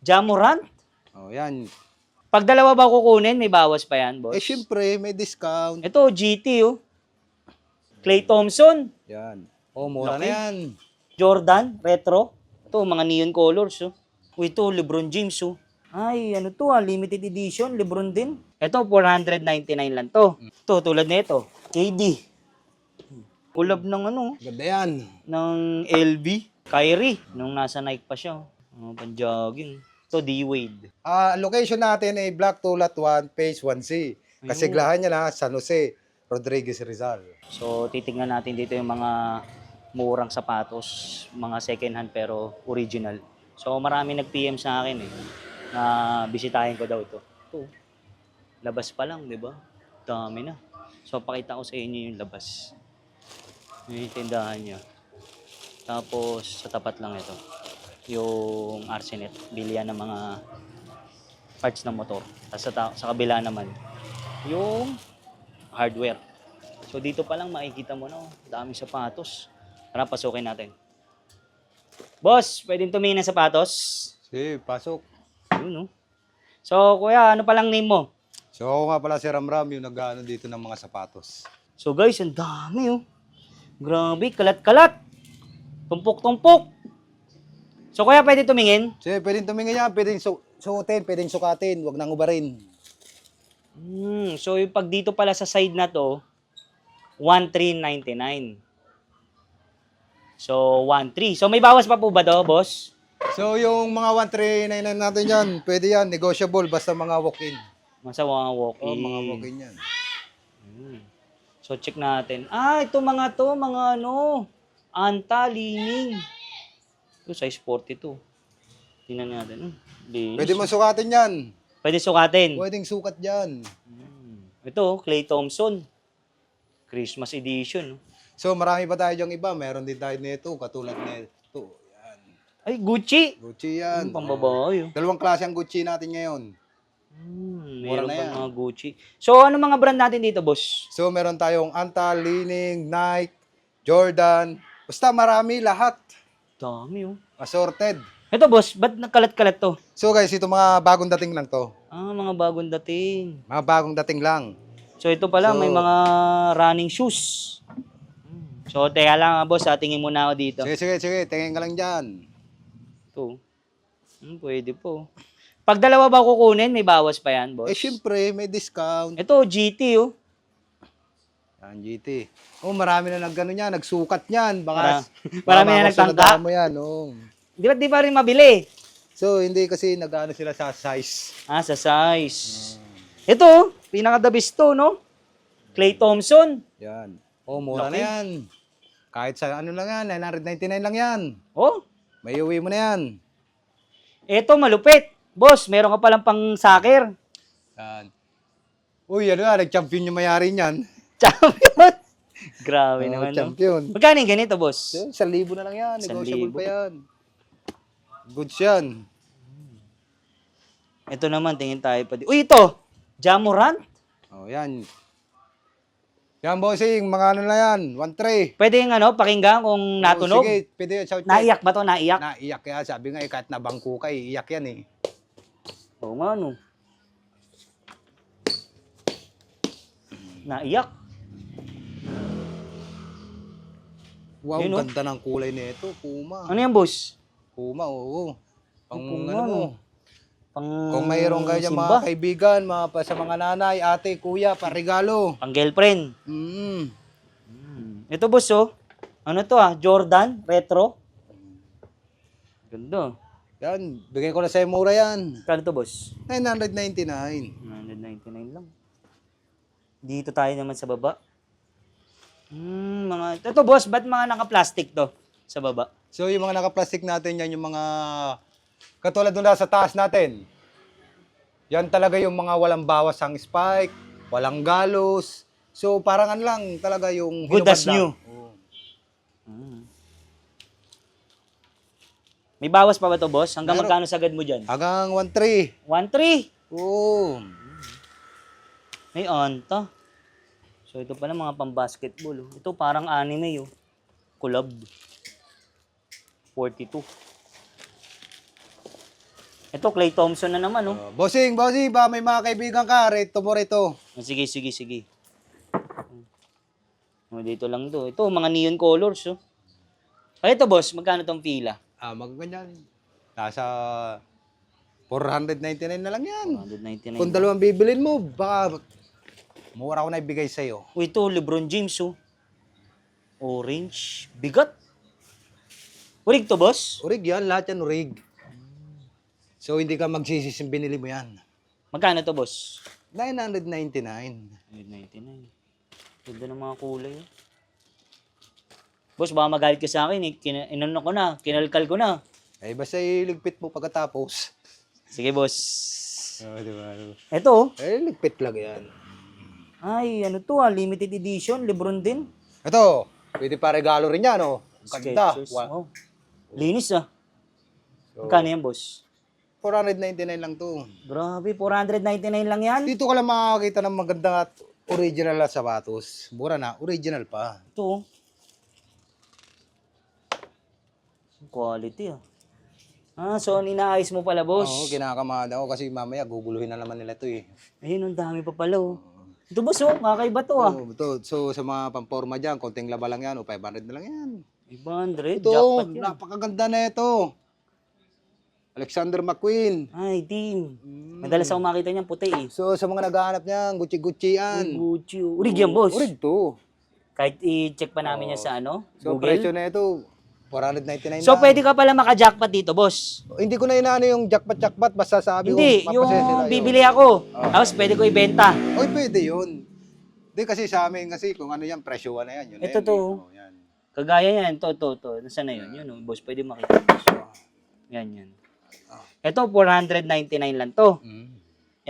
Jamorant? Oh, yan. Pag dalawa ba kukunin, may bawas pa yan, boss? Eh, syempre, may discount. Ito, GT, oh. Klay Thompson. Yan. Oh, mura na Laki. yan. Jordan, retro. Ito, mga neon colors, oh. Uy, ito, LeBron James, oh. Ay, ano to, limited edition, LeBron din. Ito, 499 lang to. Ito, tulad na ito, KD. Kulab ng ano, Ganda yan. ng LV. Kyrie, nung nasa Nike pa siya, oh. Pan-jogging. Ito, D-Wade. Location natin ay Block 2 Lot 1, Phase 1C. Kasiglahan niya na San Jose, Rodriguez Rizal. So, titignan natin dito yung mga murang sapatos, mga second hand pero original. So, marami nag-PM sa akin na bisitahin ko daw ito. Ito, labas pa lang, di ba? Dami na. So, pakita ko sa inyo yung labas. Yung tindahan niya. Tapos, sa tapat lang ito. Yung Arsenet, bilihan ng mga parts ng motor. Tapos sa kabila naman, yung hardware. So dito pa lang makikita mo na, daming sapatos. Tara, pasukin natin. Boss, pwedeng tumingin ng sapatos? Sige, pasok. Yun, no? So, kuya, ano pa lang name mo? So, ako nga pala si Ramram, yung nag-ano dito ng mga sapatos. So guys, ang dami, oh. Grabe, kalat-kalat. Tumpok-tumpok. So kuya, pwede tumingin? Sige, pwedeng tumingin yan, pwedeng suotin, pwedeng sukatin, wag nang ubarin. So yung pag dito pala sa side na to, 1,399. So 1,300. So may bawas pa po ba to, boss? So, yung mga 1399 natin yan, pwede yan, negotiable, basta mga walk-in. Masa mga walk-in. Oh, mga walk-in yan. So check natin. Ito mga to, mga ano, Anta, Lining. Ito, size 42. Tingnan natin. Linis. Pwede mo sukatin yan. Pwede sukatin. Pwedeng sukat yan. Ito, Klay Thompson. Christmas edition. So, marami pa tayo dyang iba. Meron din tayo nito, katulad nito. Yan. Ay, Gucci. Gucci yan. Pambabae. Dalawang klase ang Gucci natin ngayon. Meron na pa yan. mga Gucci. So, ano mga brand natin dito, boss? So, meron tayong Anta, Li-Ning, Nike, Jordan. Basta marami lahat. Dami, oh. Assorted. Ito, boss, ba't nagkalat-kalat to? So, guys, ito mga bagong dating lang to. Mga bagong dating. Mga bagong dating lang. So, ito pala, So, may mga running shoes. So, teka lang, boss, tingin muna ako dito. Sige. Tingin ka lang dyan. Ito. Pwede po. Pag dalawa ba kukunin, may bawas pa yan, boss? Eh, syempre, may discount. Ito, GT, oh. Yan, GT. Oh, marami na nagano niyan, nagsukat niyan. Baka, Marami na baka nagtangka. masunod mo yan, oh. Di pa rin mabili? So, hindi kasi nag-ano sila sa size. Sa size. Ito, pinaka-the best to, no? Klay Thompson. Yan. Oh, mura Laki. na yan. Kahit sa ano lang yan, 999 lang yan. Oh, May uwi mo na yan. ito, malupit. Boss, meron ka palang pang soccer. Yan. Uy, ano nga, nag-champion yung mayari niyan. Champion. Grabe naman, no? Champion. Magkano yung ganito, boss? 1,000 na lang yan. 1,000. Negotiable pa yan. Goods yan. Ito naman, tingin tayo pa. Uy, ito! Jamorant? Oh, yan. Yan, bossing. Mga ano na yan. 1,300. Pwede yung pakinggan kung natunog? Oh, sige, pwede yan. Shout Naiyak ba to? Naiyak? Naiyak yan. Sabi nga, kahit nabangko ka, iiyak yan eh. Oo nga, no. Naiyak. Wow, Yun, oh. ganda ng kulay nito. Puma. Ano yan, boss? Puma, oo. Pang Puma, ano mo. Pang Kung mayroon kayo dyan, mga kaibigan, sa mga nanay, ate, kuya, parigalo. Pang girlfriend. Ito, boss, oh. Ano to, Jordan, retro. Ganda. Yan, bigay ko na sa'yo mura yan. Kano to, boss? 999. 999 lang. Dito tayo naman sa baba. Ito, boss, ba't mga naka-plastic to sa baba? So, yung mga naka-plastic natin, yan yung mga katulad doon sa taas natin. Yan talaga yung mga walang bawas ang spike, walang galos. So, parang ano lang talaga yung Good hinubad as lang. new. Oo. May bawas pa ba to, boss? Hanggang Meron. magkano sagad mo dyan? Hanggang 1,300. 1,300. Oo. May anta. So, ito pala mga pang-basketball. Oh. Ito parang anime, oh. Collab. 42. Ito, Clay Thompson na naman, oh. Bossing, ba may mga kaibigan ka, rito mo rito. Sige, sige, sige. Oh, dito lang to. Ito, mga neon colors, oh. Ay, ito, boss, magkano tong pila? Magganyan. Nasa 499 na lang yan. 199. Kung dalawang bibilin mo, baka mura ko na ibigay sa'yo. Oh, ito, LeBron James, oh. Orange. Bigat. Urig to, boss? Urig yan, lahat yan urig. So hindi ka magsisisi binili mo yan. Magkano to, boss? 999. 199. Ganda ng mga kulay, oh. Boss, baka magalit ka sa akin, eh. Inano ko na, kinalkal ko na. Basta iligpit mo pagkatapos. Sige, boss. Diba? Ito, oh. Ligpit lang yan. Ay, ano to, limited edition, LeBron din. Ito, pwede pa regalo rin yan, oh. Ganda. Skechers. Wow. Linis, ah. So, Magkano yan, boss? 499 lang to. Grabe, 499 lang yan. Dito ka lang makakita ng magandang at original na sapatos. Mura na, original pa. Ito, oh. Quality, ah. So inaayos mo pala, boss. Oo, kinakamada ako kasi mamaya guguluhin na naman nila to eh. Ayun, ang dami pa pala, oh. Ito, boss, oh. Kakaiba to, ah. So sa mga pamporma dyan, konting laba lang yan, o 500 na lang yan. 500, Ito, jackpot yan. napakaganda na ito. Alexander McQueen. Ay, team. Madalas ako makita niyan puti, eh. So sa mga naghahanap niyan, Gucci-Gucci yan. Gucci, oh. Urig yan, boss. Urig to. Kahit i-check pa namin yan sa, ano, So Google. presyo na ito, 499 So, na. pwede ka pala maka-jackpot dito, boss. Hindi ko na inaano yung jackpot, basta sabi Hindi, ko, yung mapasaya sila, bibili ako. Tapos pwede ko ibenta. Oy, pwede yun. Hindi kasi sa amin, kasi kung ano yan, presyo na yan. Yun na Ito yan, to. eh. Oh, yan. Kagaya yan, to. Nasaan na yun? Yun, oh, boss, pwede makita. Yan. Ito, 499 lang to. Mm.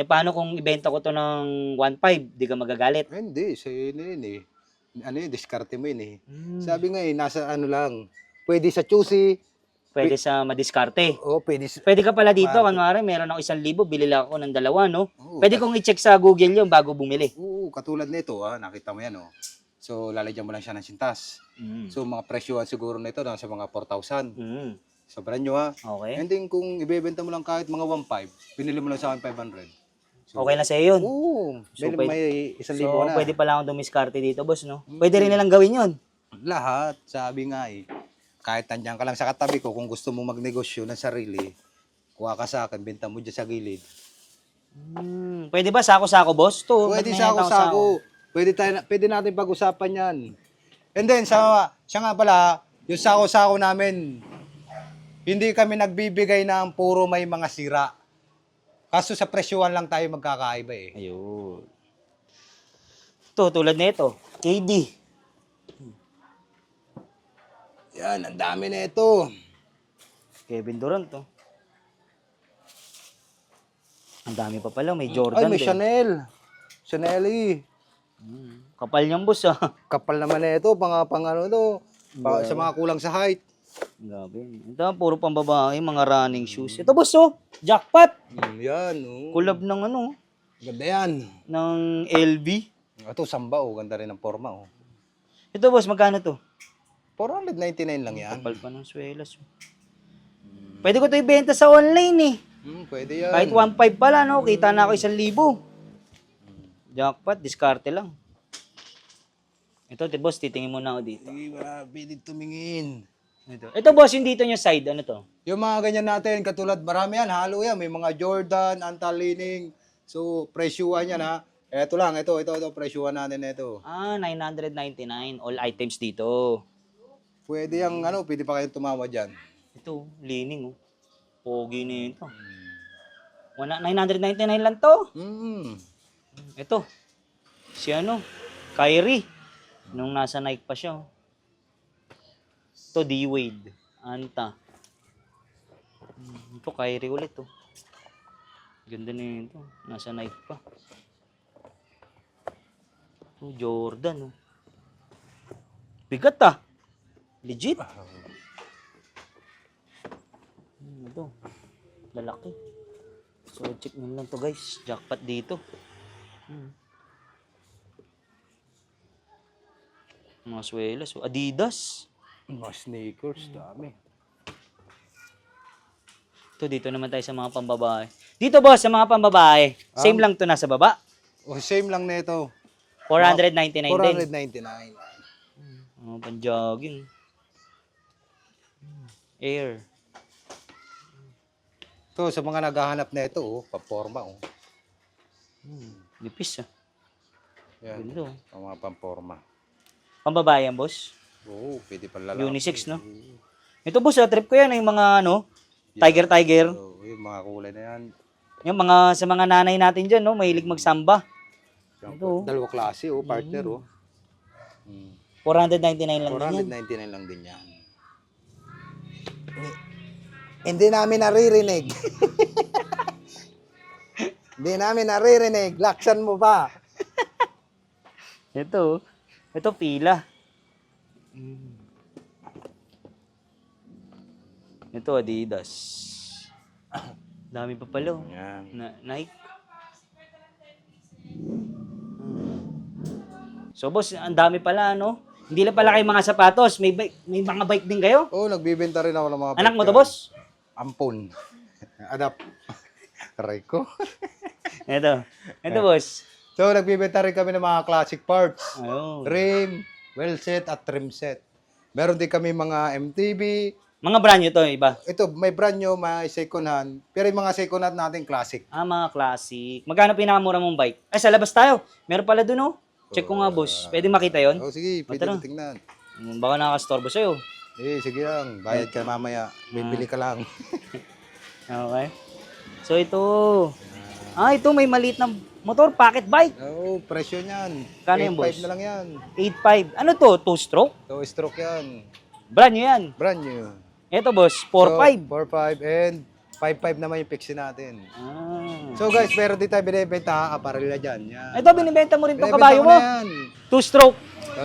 Paano kung ibenta ko to ng 1.5? Di ka magagalit? Hindi, sa yun eh. Ano yun, diskarte mo yun eh. Sabi nga eh, nasa ano lang, pwede sa choosy, Pwede sa madiskarte. pwede sa... Pwede ka pala dito, kunwari, meron ako 1,000, bili lang ako ng 2, no? Oo, Pwede kong i-check sa Google yun bago bumili. Oo, katulad nito, nakita mo yan, oh. So, lalagyan mo lang siya ng sintas. So, mga presyohan siguro nito nasa mga 4,000. So, brand new, Okay. And then, kung ibebenta mo lang kahit mga 1,500, binili mo lang sa akin 500. So, Okay na sa'yo yun. Oo, So, may 1,000 So, na. pwede pala akong dumiskarte dito, boss, no? Pwede rin nilang gawin yun. Lahat, sabi nga eh. Kahit nandiyan ka lang sa katabi ko, kung gusto mo magnegosyo ng sarili, kuha ka sa akin, benta mo dyan sa gilid. Pwede ba sako-sako, boss? To, Pwede ba't may hawak akong sako-sako. Pwede natin pag-usapan yan. And then, siya nga pala, yung sako-sako namin, hindi kami nagbibigay ng puro may mga sira. Kaso sa presyuhan lang tayo magkakaiba eh. Ayun. Ito, tulad nito. KD. Yan, ang dami na ito. Kevin Durant, to. Ang dami pa pala. May Jordan Ay, may din. Chanel. Chanel eh. Kapal niyang boss, ah. Kapal naman na ito, pang ano to. Sa mga kulang sa height. Grabe. Ito, puro pambabae, mga running shoes. Ito, boss, oh. Jackpot. Yan, oh. Collab ng ano, Ganda yan. ng LV. Ito, samba, oh. Ganda rin ang forma, oh. Ito, boss, magkano to? 499 lang yan. Kapal pa ng swelas. Pwede ko to ibenta sa online, eh. Pwede yan. Kahit 1.5 pala, no? Kita na ako 1,000. Jackpot, diskarte lang. Ito, boss, titingin muna ako dito. Sige, pwede tumingin. Ito, boss, yung dito nyo side, ano to? Yung mga ganyan natin, katulad, marami yan, halo yan. May mga Jordan, anti-leaning. So, presyuhan yan, ha. Ito lang, ito, presyuhan natin ito. 999. All items dito. Pwede yung, pwede pa kayong tumawa dyan. Ito, leaning, oh. Pogi na ito. 999 lang to. Ito, si Kyrie. Nung nasa Nike pa siya, oh. Ito, D-Wade. Anta. Ito, Kyrie ulit, oh. Ganda na yun ito. Nasa Nike pa. Ito, Jordan, oh. Bigat, ah. Legit. Ito. Lalaki. So, check nyo lang to, guys. Jackpot dito. Mga swelas. Oh. Adidas. Mga sneakers, dami. Ito, Ito, dito naman tayo sa mga pambabae. Dito, boss, sa mga pambabae, same lang to nasa baba. O, same lang nito. 499 din. 499. Oh, pang-jogging. Air. So, sa mga naghahanap na ito, oh, paporma, oh. Nipis ah. Yan, Ganda oh. ang mga pamporma. Pambabae yan, boss. Oo, pwede pala lalaki. Unisex, no? Ito, boss, trip ko yan. Yung mga, tiger. Oo, yung mga kulay na yan. Yung mga, sa mga nanay natin dyan, mahilig magsamba. Ito. Dalawa klase, oh, partner, oh. 499 lang din yan. 499 lang din yan. Hindi namin naririnig. Hindi namin naririnig. Laksan mo pa. Ito pila. Ito, Adidas. Dami pa pala. Yan. Nike. So, boss, ang dami pala, no? Hindi lang pala kayo mga sapatos. May mga bike din kayo? Oo, nagbibenta rin ako ng mga Anak mo bike to, yan. boss? Ampon. Adapt. Aray ko. Ito, boss. So, nagbibenta rin kami ng mga classic parts. Ayun. Rim, wheel set, at trim set. Meron din kami mga MTB. Mga brand nyo to, iba. Ito, may brand new, may second hand. Pero yung mga second hand natin, classic. Mga classic. Magkano pinakamura mong bike? Ay, sa labas tayo. Meron pala dun, oh. Check ko nga, boss. Pwede makita yon? Oh, sige, pwede Tara. mo tingnan. Baka nakakastorbo sa'yo. Sige lang. Bayad ka mamaya. Bibili ka lang. Okay. So, ito. Ito may maliit na motor, pocket bike. Oo, presyo niyan. Kano yung 8.5 boss? na lang yan. 8.5. Ano to? 2-stroke? So, stroke yan. Brand nyo yan. Brand new. Ito, boss. 4.5. 4.5 and 5.5 naman yung fixin natin. Ah. So guys, meron din tayo binibenta aparel na dyan. Yan. Ito, binibenta mo rin tong Binibenta kabayo ko mo. na yan. 2-stroke.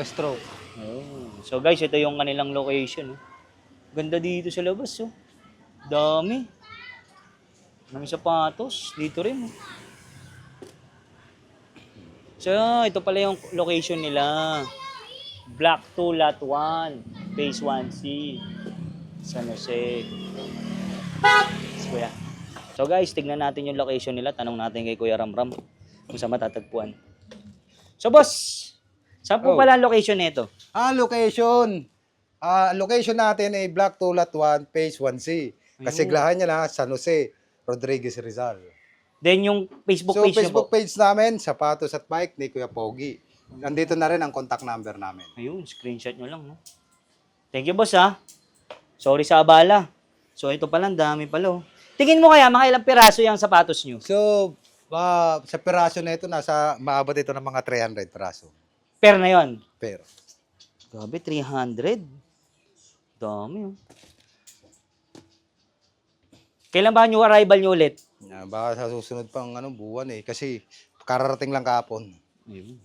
Stroke. So, guys, ito yung kanilang location. Ganda dito sa labas. Dami. Dami sapatos. Dito rin. So, ito pala yung location nila. Block 2, Lot 1, Phase 1C, San Jose. Kuya. So guys, tignan natin yung location nila. Tanong natin kay Kuya Ramram kung saan matatagpuan. So boss, saan po pala ang location nito? Location. Location natin ay Block 2, Lot 1, Phase 1C. Kasiglahan niya na San Jose, Rodriguez Rizal. Then yung Facebook So, page Facebook niyo po. page namin, Sapatos at Bike ni Kuya Pogi. Nandito na rin ang contact number namin. Ayun, screenshot nyo lang. Thank you boss ha. Sorry sa abala. So ito pala, ang dami pala. Tingin mo kaya mga ilang piraso yung sapatos nyo? So, sa piraso na ito, maabot ito ng mga 300 piraso. Per na yon. Pero, Grabe, 300. Dami. Kailan ba yung arrival nyo ulit? baka sa susunod pang buwan kasi kararating lang kahapon. Ayun.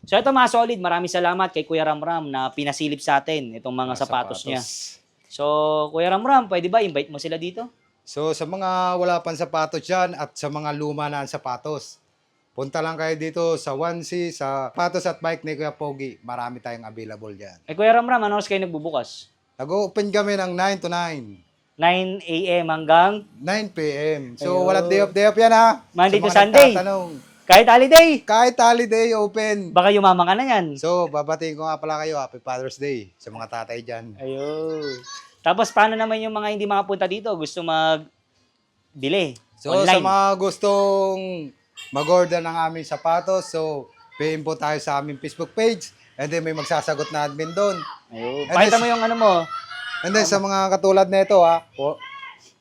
So ito mga solid, maraming salamat kay Kuya Ramram na pinasilip sa atin itong mga sapatos niya. So Kuya Ramram, pwede ba invite mo sila dito? So sa mga wala pang sapatos dyan at sa mga luma na ang sapatos, punta lang kayo dito sa 1C, sa Sapatos at Bike ni Kuya Pogi. Marami tayong available dyan. Eh Kuya Ramram, ano oras kayo nagbubukas? Nag-open kami ng 9 to 9. 9 a.m. hanggang 9 p.m. So Ayun. walang day off yan ha. Monday Sa to mga Sunday. nagtatanong. kahit holiday. Kahit holiday open. Baka yumama ka na yan. So babatiin ko nga pala kayo, Happy Father's Day sa mga tatay dyan. Ayun. Tapos paano naman yung mga hindi makapunta dito? Gusto magbili So online? sa mga gustong mag-order ng aming sapatos, so PM po tayo sa aming Facebook page and then may magsasagot na admin doon. Ayun. And Pakita then- mo yung ano mo. And then sa mga katulad nito 499.